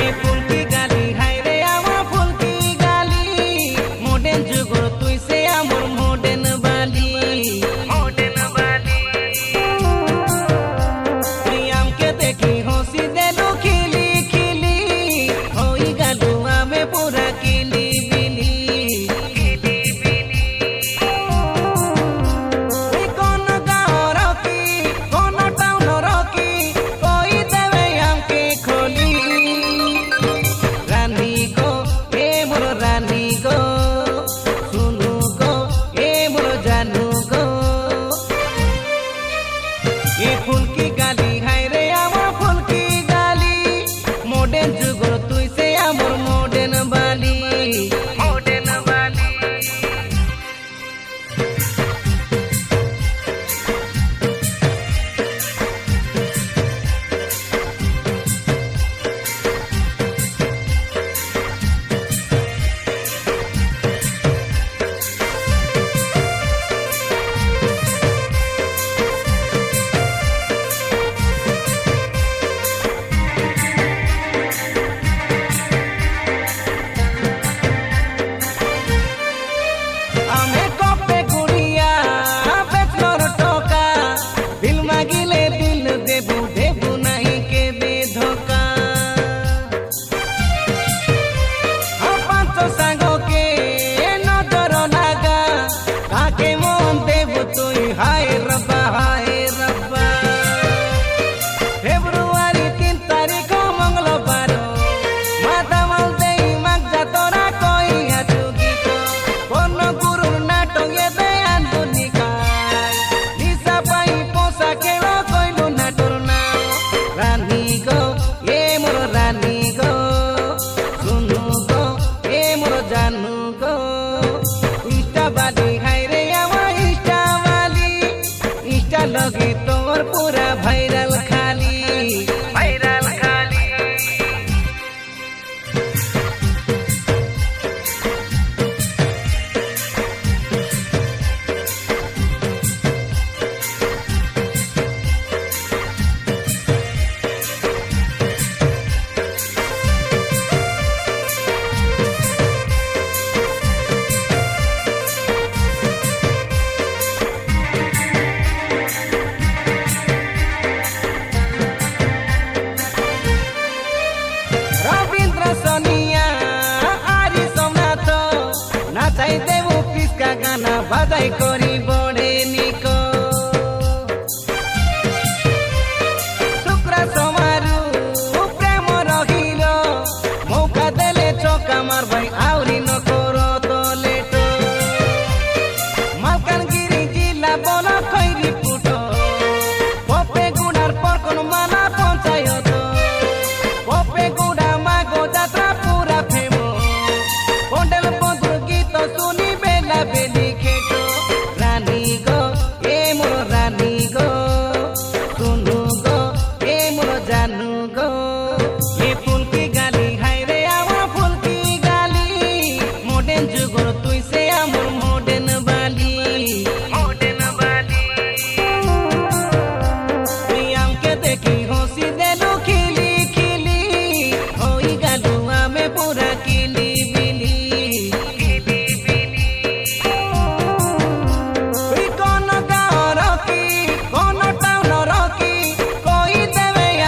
এ ফুলকি গালি হাই রে আমার ফুলকি গালি মডেন যুগর তুই সে আমার মডেন বালি তুই আমকে দেখি হসি দেলু খিলি খিলি হই গালু আমি পুরা কিলি বিলি তুই কোন গাঁও রকি কোন টাউন রকি কই দেবে আমকে খোলি রানী গো এ মোর রানী গো শুনু গো এ মোর জানু গো এ ফুলকি গালি হাই রে আমার ফুলকি গালি মডেন যুগর তুই সে আমার মডেন বালি আমি কপে গুড়িয়া বেচনোর টকা দিল মাগিলে দিল দেবু দেবু নাহি কে দে ধোকা পাঁচ সাঙ্গকে নজর লাগা কাকে মন দেবু তুই হায় রব্বা ফেব্রুয়ারি 3 তারিখ মঙ্গলবার মাতামাল দেই মাগজা তোরা কই আছু গীত কোন গুরুর নাটক এবে আন্দোলিকায় নিশা পাই পোষা খেল কইলু নাটর নাও রানী গো এ মোর রানী গো শুনু গো এ মোর জানু গো ইষ্টা বালি হাই রে আমার ইষ্টা বালি ইষ্টা লগে তোর পুরা ভাইরাল খালি রবীন্দ্র সোনিয়া আরি সোমনাথ নাচাই দেবু পিসকা গানা বাজাই করি